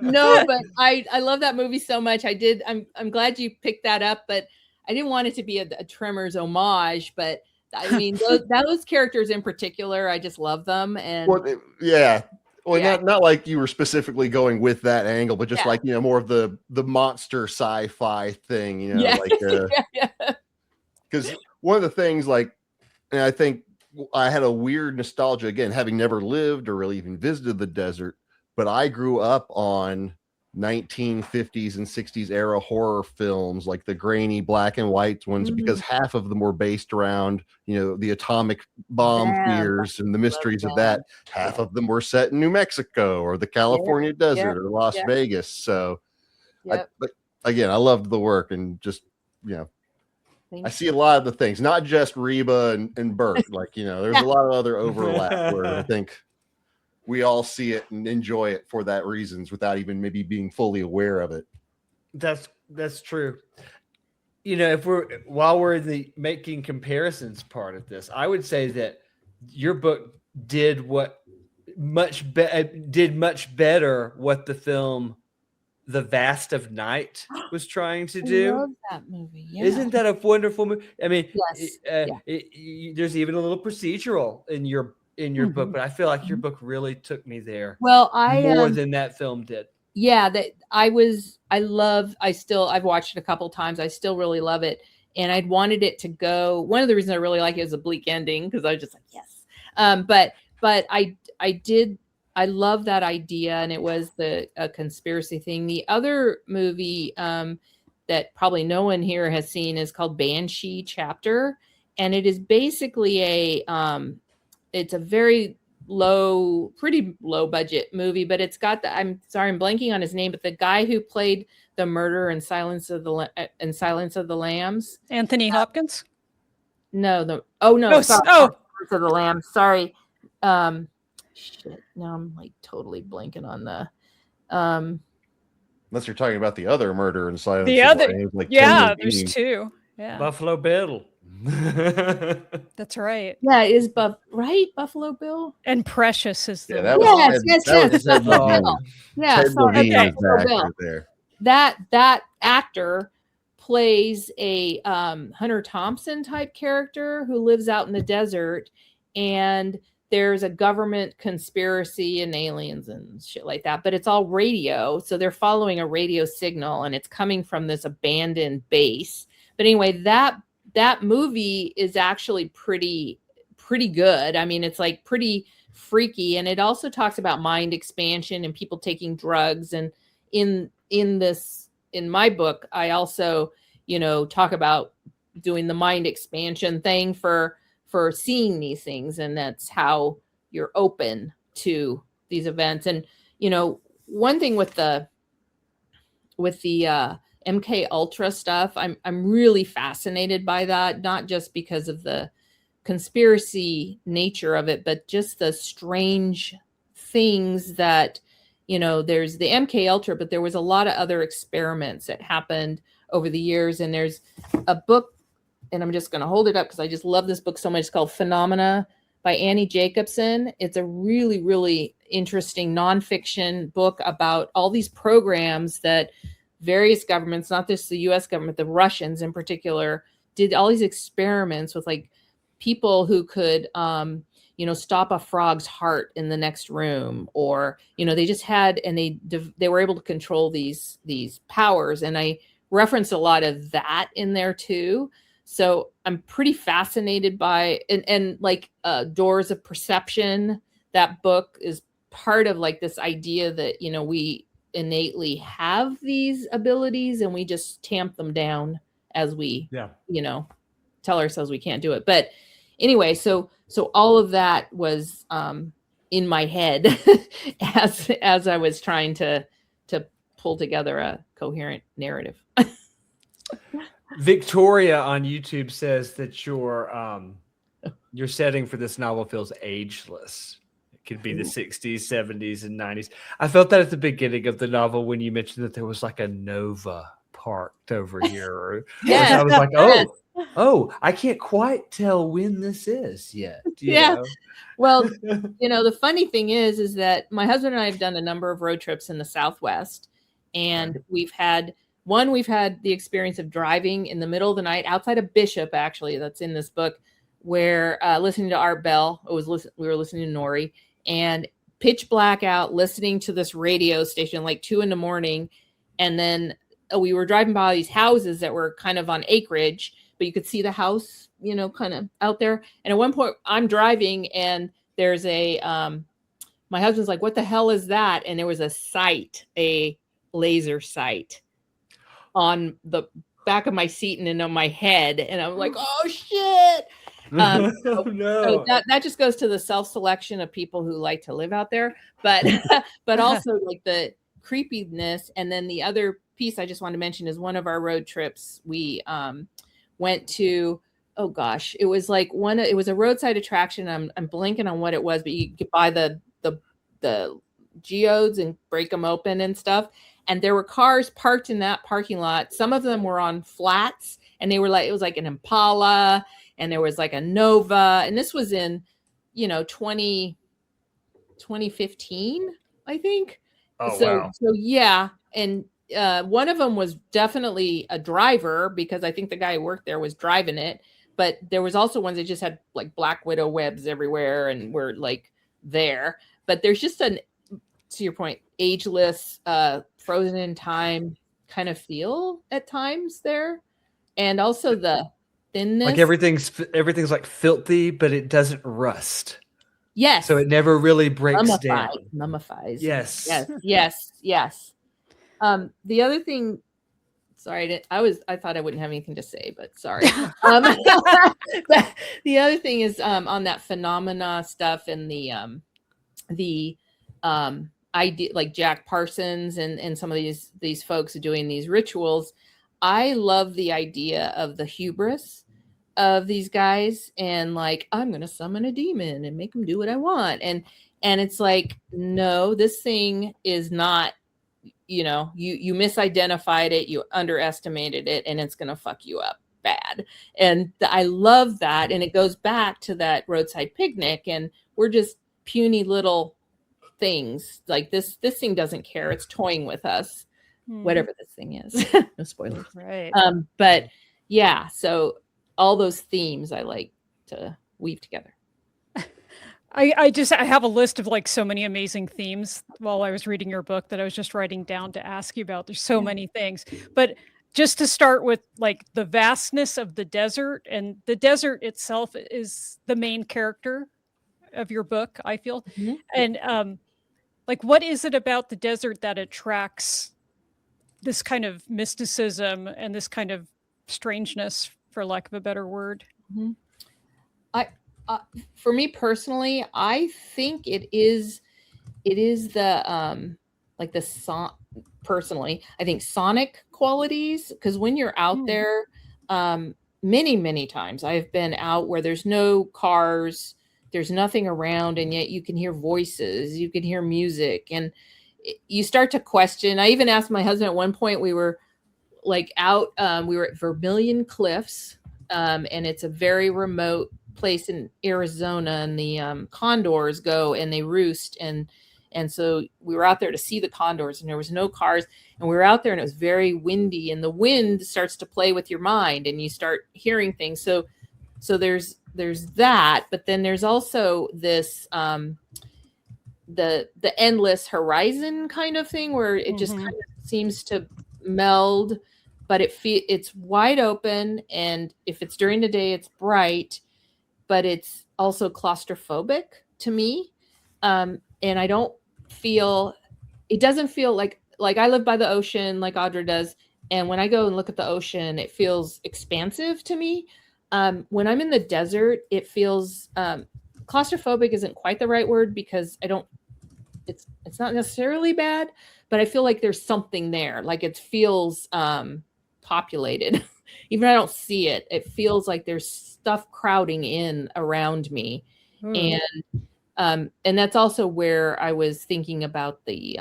No, but I love that movie so much. I'm glad you picked that up, but I didn't want it to be a Tremors homage, but I mean, those characters in particular, I just love them. And not like you were specifically going with that angle, but just like, more of the monster sci-fi thing, because one of the things, like, and I think I had a weird nostalgia, again, having never lived or really even visited the desert, but I grew up on 1950s and 60s era horror films, like the grainy black and white ones, because half of them were based around the atomic bomb fears and the mysteries of that. Half of them were set in New Mexico or the California desert or Las Vegas. So but again, I loved the work, and just I see a lot of the things, not just Reba and Bert. Like there's a lot of other overlap where I think we all see it and enjoy it for that reasons, without even maybe being fully aware of it. That's true. While we're in the making comparisons part of this, I would say that your book did much better what the film The Vast of Night was trying to do. I love that movie. Yeah. Isn't that a wonderful movie? I mean, yes. There's even a little procedural in your book, but I feel like your book really took me there. Well, more than that film did. Yeah, I've watched it a couple times. I still really love it. And I'd wanted it to go. One of the reasons I really like it is a bleak ending, because I was just like, yes. But I love that idea, and it was a conspiracy thing. The other movie that probably no one here has seen is called Banshee Chapter, and it is basically it's a very pretty low budget movie, but it's got I'm blanking on his name, but the guy who played the murderer in Silence of the Lambs. Anthony Hopkins? Silence Oh. of the Lambs. Sorry. Shit. Now I'm like totally blanking on the unless you're talking about the other murder in Silence the of other the Lambs, like there's two. Yeah. Buffalo Bill. That's right. Yeah, is Buffalo Bill? And Precious is the yes. Buffalo Bill. Yeah, Buffalo Bill. There. That actor plays a Hunter Thompson type character who lives out in the desert, and there's a government conspiracy and aliens and shit like that, but it's all radio. So they're following a radio signal, and it's coming from this abandoned base. But anyway, that movie is actually pretty good. I mean, it's like pretty freaky, and it also talks about mind expansion and people taking drugs. And in my book, I also talk about doing the mind expansion thing for seeing these things, and that's how you're open to these events. And one thing with the MK Ultra stuff, I'm really fascinated by that, not just because of the conspiracy nature of it, but just the strange things that there's the MK Ultra, but there was a lot of other experiments that happened over the years. And there's a book, and I'm just going to hold it up because I just love this book so much. It's called Phenomena by Annie Jacobson. It's a really, really interesting nonfiction book about all these programs that various governments, not just the US government, the Russians in particular, did all these experiments with like people who could, stop a frog's heart in the next room, or, they just had, and they were able to control these powers. And I referenced a lot of that in there too. So I'm pretty fascinated by, and like Doors of Perception, that book is part of like this idea that, we innately have these abilities and we just tamp them down as we, tell ourselves we can't do it. But anyway, so all of that was in my head as I was trying to pull together a coherent narrative. Victoria on YouTube says that your setting for this novel feels ageless. It could be the 60s, 70s, and 90s. I felt that at the beginning of the novel when you mentioned that there was like a Nova parked over here. Yeah, I was like, oh, I can't quite tell when this is yet. You know? Well, the funny thing is that my husband and I have done a number of road trips in the Southwest, and we've had the experience of driving in the middle of the night outside of Bishop, actually, that's in this book, where listening to Art Bell, we were listening to Nori, and pitch black out, listening to this radio station like 2 a.m. And then we were driving by these houses that were kind of on acreage, but you could see the house, kind of out there. And at one point I'm driving and there's my husband's like, what the hell is that? And there was a laser sight on the back of my seat and in on my head. And I'm like, oh shit. So that just goes to the self-selection of people who like to live out there, but also like the creepiness. And then the other piece I just want to mention is one of our road trips we went to, oh gosh, it was like it was a roadside attraction. I'm blanking on what it was, but you could buy the geodes and break them open and stuff. And there were cars parked in that parking lot. Some of them were on flats, and it was like an Impala, and there was like a Nova. And this was in, 2015, I think. Oh, wow. So yeah. And one of them was definitely a driver, because I think the guy who worked there was driving it. But there was also ones that just had like Black Widow webs everywhere and were like there. But there's just to your point, ageless, frozen in time kind of feel at times there. And also the thinness. Like everything's like filthy, but it doesn't rust. Yes. So it never really breaks down. Mummifies. Yes. Yes. The other thing, sorry, I thought I wouldn't have anything to say, but sorry. But the other thing is on that phenomena stuff and the idea, like Jack Parsons and some of these folks doing these rituals. I love the idea of the hubris of these guys, and like, I'm going to summon a demon and make them do what I want. And it's like, no, this thing is not, you misidentified it, you underestimated it, and it's going to fuck you up bad. And I love that. And it goes back to that roadside picnic, and we're just puny little things. Like this thing doesn't care. It's toying with us, whatever this thing is. No spoilers. Right. But yeah, so all those themes I like to weave together. I have a list of like so many amazing themes while I was reading your book that I was just writing down to ask you about. There's so many things, but just to start with, like the vastness of the desert, and the desert itself is the main character of your book, I feel. Mm-hmm. And like, what is it about the desert that attracts this kind of mysticism and this kind of strangeness, for lack of a better word? Mm-hmm. For me personally, I think it is the like the personally, I think sonic qualities, because when you're out there, many times I've been out where there's no cars, there's nothing around, and yet you can hear voices, you can hear music, and you start to question. I even asked my husband at one point, we were like out, we were at Vermilion Cliffs, and it's a very remote place in Arizona, and the condors go and they roost, and so we were out there to see the condors, and there was no cars, and we were out there, and it was very windy, and the wind starts to play with your mind, and you start hearing things. So there's there's that, but then there's also this the endless horizon kind of thing where it just kind of seems to meld, but it's wide open, and if it's during the day it's bright, but it's also claustrophobic to me. And I don't feel, it doesn't feel like I live by the ocean like Audra does, and when I go and look at the ocean it feels expansive to me. When I'm in the desert it feels claustrophobic isn't quite the right word, because I don't, it's not necessarily bad, but I feel like there's something there, like it feels populated. Even if I don't see it, it feels like there's stuff crowding in around me. And that's also where I was thinking about the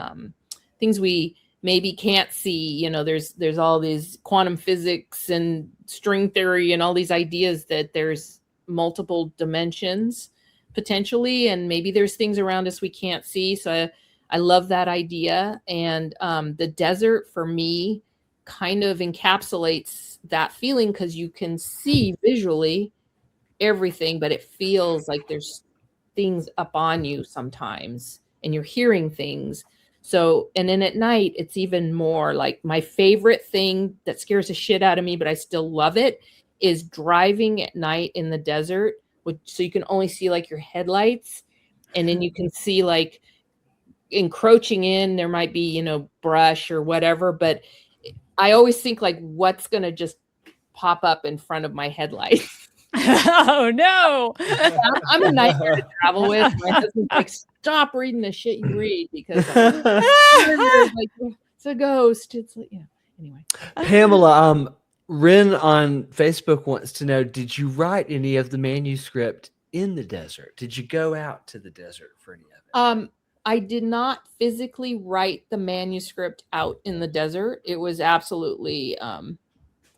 things we maybe can't see. You know, there's all these quantum physics and string theory and all these ideas that there's multiple dimensions potentially, and maybe there's things around us we can't see. So I love that idea. And the desert for me kind of encapsulates that feeling, because you can see visually everything, but it feels like there's things up on you sometimes, and you're hearing things. So, and then at night, it's even more like my favorite thing that scares the shit out of me, but I still love it, is driving at night in the desert. So you can only see like your headlights, and then you can see like encroaching in, there might be, you know, brush or whatever, but I always think like, what's going to just pop up in front of my headlights? Oh no. I'm a nightmare to travel with. My husband's like, stop reading the shit you read, because like, it's a ghost. It's like, yeah. Anyway. Pamela, Ren on Facebook wants to know, did you write any of the manuscript in the desert? Did you go out to the desert for any of it? I did not physically write the manuscript out in the desert. It was absolutely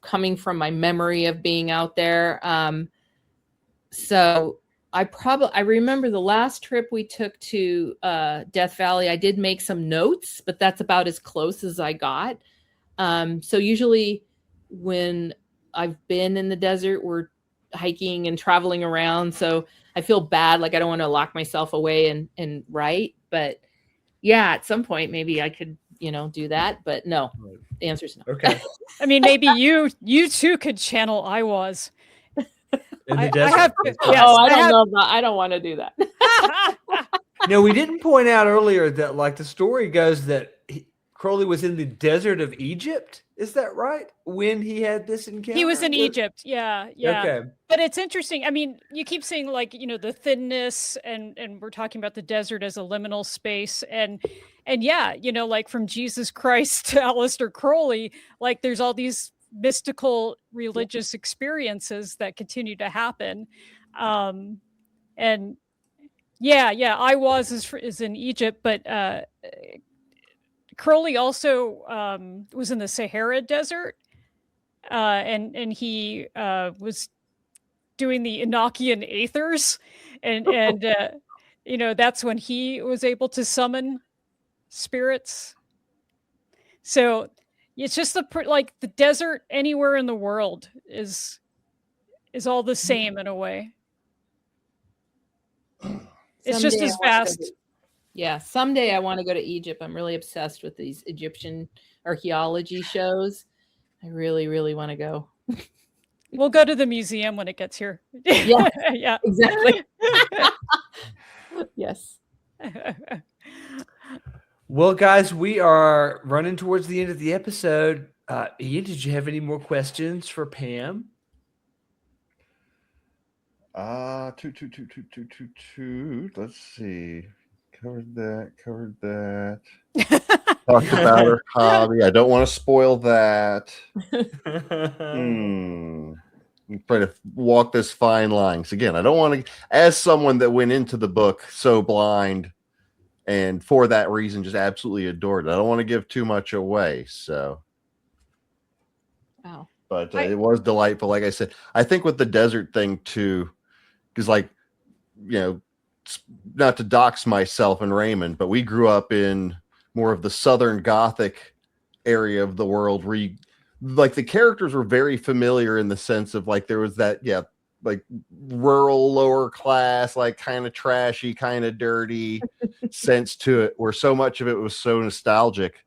coming from my memory of being out there. So I remember the last trip we took to Death Valley, I did make some notes, but that's about as close as I got. So usually when I've been in the desert, we're hiking and traveling around. So I feel bad. Like I don't want to lock myself away and write, but yeah, at some point maybe I could, you know, do that, but no, the answer is no. Okay. I mean, maybe you too could channel I was. In the desert. I don't want to do that. No, we didn't point out earlier that like the story goes that Crowley was in the desert of Egypt. Is that right? When he had this encounter? He was in Egypt. Yeah. Okay. But it's interesting. I mean, you keep saying like, you know, the thinness and we're talking about the desert as a liminal space. And yeah, you know, like from Jesus Christ to Aleister Crowley, like there's all these mystical religious experiences that continue to happen. And yeah, I is in Egypt, but Crowley also was in the Sahara Desert, and he was doing the Enochian Aethers, and you know, that's when he was able to summon spirits. So it's just like the desert anywhere in the world is all the same in a way. It's just as vast. Yeah, someday I want to go to Egypt. I'm really obsessed with these Egyptian archaeology shows. I really, really want to go. We'll go to the museum when it gets here. Yeah, yeah, exactly. Yes. Well, guys, we are running towards the end of the episode. Ian, did you have any more questions for Pam? Let's see. Covered that. Talked about her hobby. I don't want to spoil that. Try to walk this fine line. So again, I don't want to, as someone that went into the book so blind, and for that reason, just absolutely adored it. I don't want to give too much away. So, wow. But it was delightful. Like I said, I think with the desert thing too, because like, you know, not to dox myself and Raymond, but we grew up in more of the Southern Gothic area of the world where like the characters were very familiar in the sense of like there was that, like rural, lower class, like kind of trashy, kind of dirty sense to it, where so much of it was so nostalgic.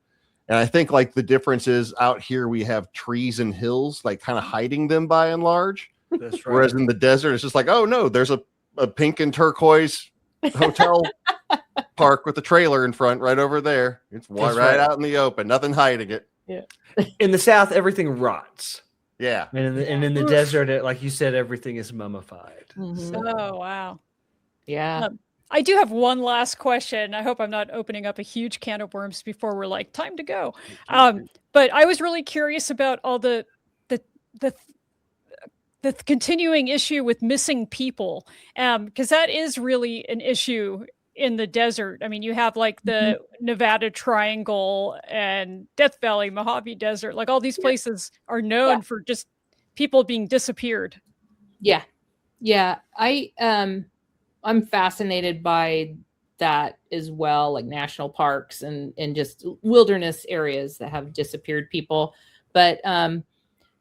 And I think like the difference is out here we have trees and hills, like kind of hiding them by and large. That's right. Whereas in the desert, it's just like, oh no, there's a pink and turquoise hotel park with a trailer in front right over there. It's right out in the open, nothing hiding it. Yeah. In the South, everything rots. Yeah. And in the desert, like you said, everything is mummified. Mhm. Oh, wow. Yeah. I do have one last question. I hope I'm not opening up a huge can of worms before we're like, time to go. But I was really curious about all the continuing issue with missing people, because that is really an issue in the desert. I mean, you have like the Nevada Triangle and Death Valley, Mojave Desert, like all these places are known for just people being disappeared. Yeah. I'm fascinated by that as well, like national parks and just wilderness areas that have disappeared people. But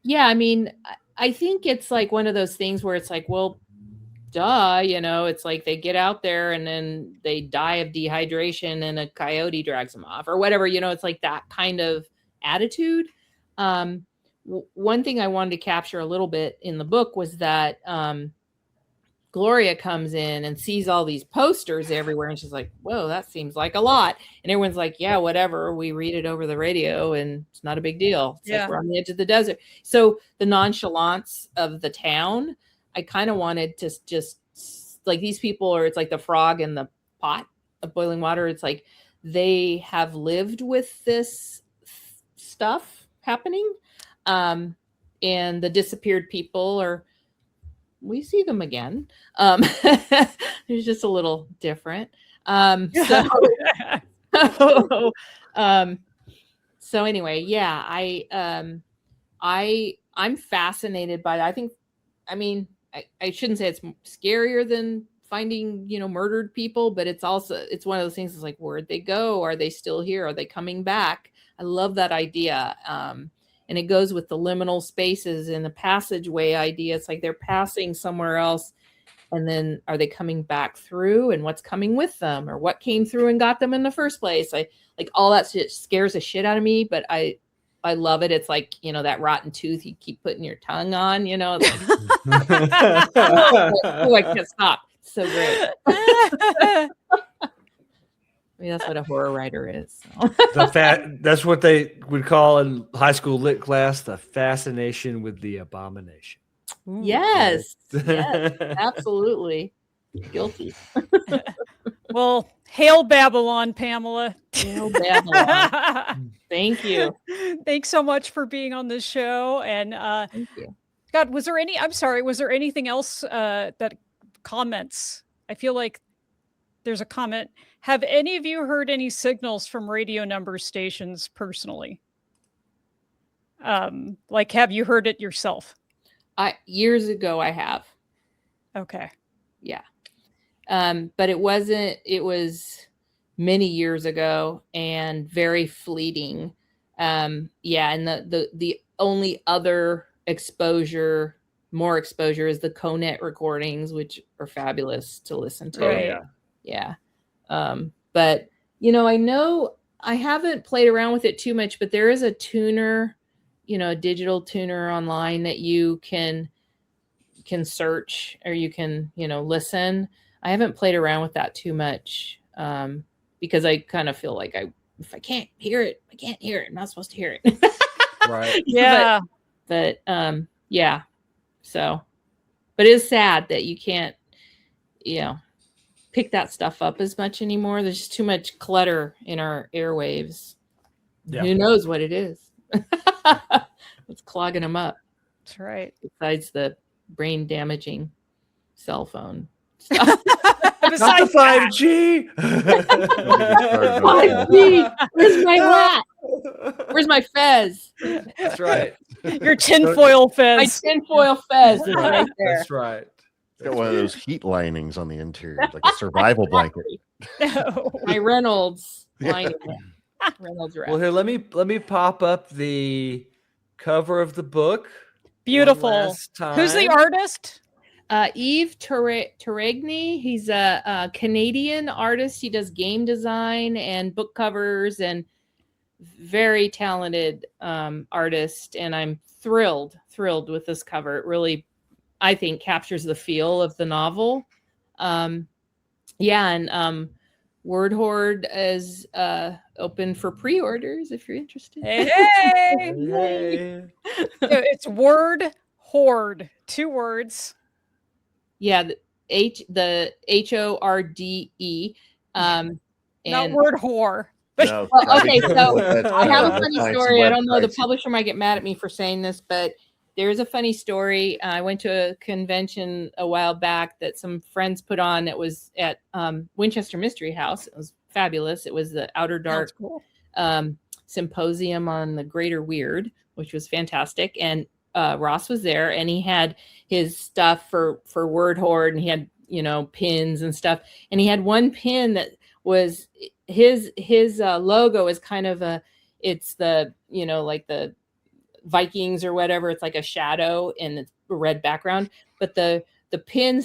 yeah, I mean, I think it's like one of those things where it's like, well, duh, it's like they get out there and then they die of dehydration and a coyote drags them off or whatever, it's like that kind of attitude. One thing I wanted to capture a little bit in the book was that Gloria comes in and sees all these posters everywhere. And she's like, whoa, that seems like a lot. And everyone's like, yeah, whatever. We read it over the radio and it's not a big deal. It's like we're on the edge of the desert. So the nonchalance of the town, I kind of wanted to just like these people, or it's like the frog in the pot of boiling water. It's like they have lived with this stuff happening. And the disappeared people are, we see them again. There's just a little different. So anyway, yeah, I'm fascinated by that. I shouldn't say it's scarier than finding, murdered people, but it's one of those things. It's like, where'd they go? Are they still here? Are they coming back? I love that idea. And it goes with the liminal spaces and the passageway idea. It's like they're passing somewhere else. And then are they coming back through, and what's coming with them, or what came through and got them in the first place? I like all that shit scares the shit out of me, but I love it. It's like, that rotten tooth you keep putting your tongue on, Like, oh, I can't stop. It's so great. That's what a horror writer is. So. That's what they would call in high school lit class the fascination with the abomination. Yes, absolutely. Guilty. Well, hail Babylon, Pamela. Hail Babylon. Thank you. Thanks so much for being on this show. And thank you. God, was there anything else that comments? I feel like there's a comment. Have any of you heard any signals from radio number stations personally? Like, have you heard it yourself? Years ago, I have. Okay. Yeah. But it was many years ago and very fleeting. Yeah. And the only other more exposure is the CoNet recordings, which are fabulous to listen to. Right. Yeah. But I know I haven't played around with it too much, but there is a tuner, a digital tuner online that you can search, or you can, listen. I haven't played around with that too much, because I kind of feel like if I can't hear it, I can't hear it. I'm not supposed to hear it. Right. Yeah. But yeah. So, but it is sad that you can't, pick that stuff up as much anymore. There's just too much clutter in our airwaves. Yeah. Who knows what it is? It's clogging them up. That's right. Besides the brain damaging cell phone stuff. Not the 5G. 5G. Where's my hat? Where's my fez? That's right. Your tinfoil fez. My tinfoil fez is right there. That's right. It's got one of those heat linings on the interior, like a survival blanket. No. My Reynolds lining. Reynolds wrap. Well, here, let me pop up the cover of the book. Beautiful. Who's the artist? Yves Terregny. He's a Canadian artist. He does game design and book covers, and very talented artist. And I'm thrilled with this cover. It really, I think, captures the feel of the novel. Word Horde is open for pre-orders if you're interested. Hey. It's Word Horde, 2 words. Yeah, the HORDE. Not word whore. No, Well, okay, so I have a that's funny nice story. I don't know, the websites. publisher might get mad at me for saying this, but there's a funny story. I went to a convention a while back that some friends put on. It was at Winchester Mystery House. It was fabulous. It was the Outer Dark Cool. Symposium on the Greater Weird, which was fantastic. And Ross was there, and he had his stuff for Word Horde, and he had, pins and stuff. And he had one pin that was his logo is kind of it's the, like the Vikings or whatever. It's like a shadow and it's a red background, but the pin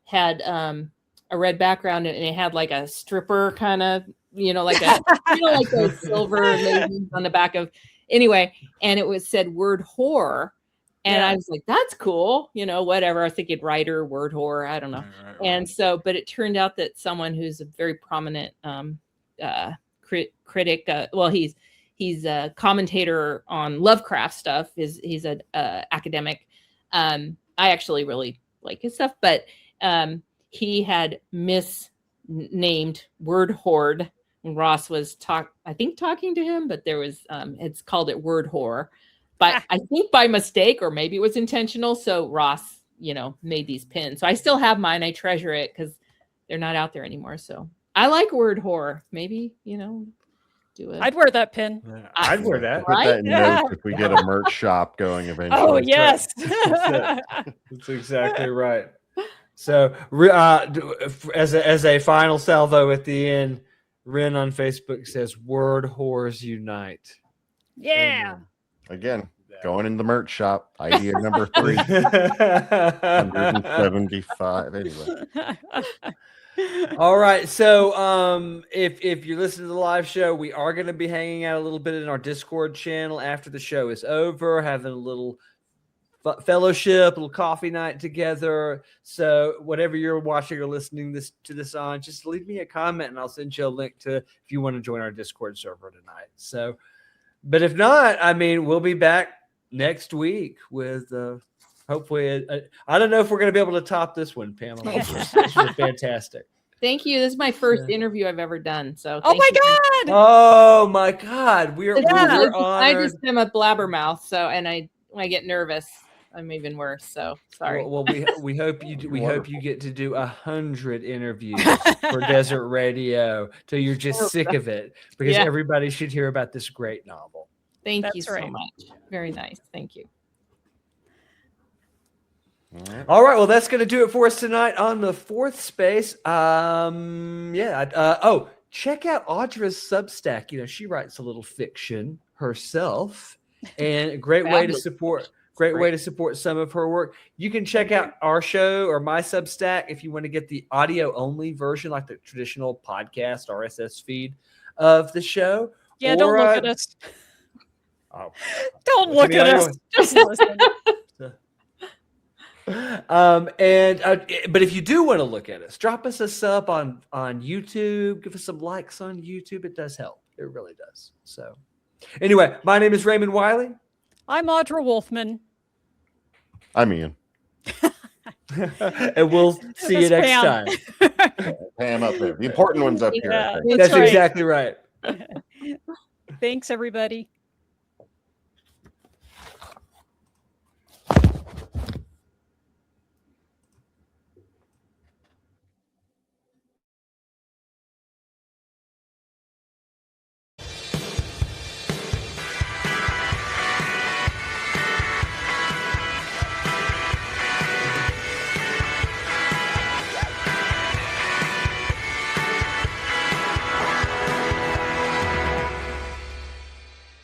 had a red background, and it had like a stripper kind of, like a, like those silver ladies on the back of, anyway. And it said Word Whore. And I was like, that's cool. Whatever. I was thinking writer, word whore. I don't know. Right. And so, but it turned out that someone who's a very prominent critic, he's a commentator on Lovecraft stuff. He's an academic. I actually really like his stuff, but he had misnamed Word Horde. And Ross was talking to him, but there was it's called it Word Whore. But I think by mistake, or maybe it was intentional. So Ross, made these pins. So I still have mine. I treasure it because they're not out there anymore. So I like Word Whore. Maybe, do it. I'd wear that pin. Yeah, I'd wear that. Put that in notes if we get a merch shop going eventually. Oh, yes. That's exactly right. So as a final salvo at the end, Ren on Facebook says, "Word Whores Unite." Yeah. Amen. Again, going in the merch shop. Idea number 375. Anyway. All right. So if you're listening to the live show, we are going to be hanging out a little bit in our Discord channel after the show is over, having a little fellowship, a little coffee night together. So whatever you're watching or listening to this on, just leave me a comment and I'll send you a link to if you want to join our Discord server tonight. So, but if not, we'll be back next week with hopefully I don't know if we're going to be able to top this one, Pamela. This was fantastic. Thank you. This is my first interview I've ever done. So oh my God, we're honored. I honored. am a blabbermouth, so when I get nervous, I'm even worse. So sorry. Well, we hope you get to do 100 interviews for Desert Radio till you're just sick of it, because everybody should hear about this great novel. Thank you so much. Very nice. Thank you. All right. Well, that's going to do it for us tonight on the Fourth Space. Check out Audra's Substack. She writes a little fiction herself, and a great way to support some of her work. You can check out our show or my Substack if you want to get the audio only version, like the traditional podcast RSS feed of the show. Yeah, don't look at us. Don't look at us. Just listen. But if you do want to look at us, drop us a sub on YouTube. Give us some likes on YouTube. It does help. It really does. So anyway, my name is Raymond Wiley. I'm Audra Wolfman. I'm Ian. And we'll see you next time. Pam up there. The important one's up here. That's right. Exactly right. Thanks, everybody.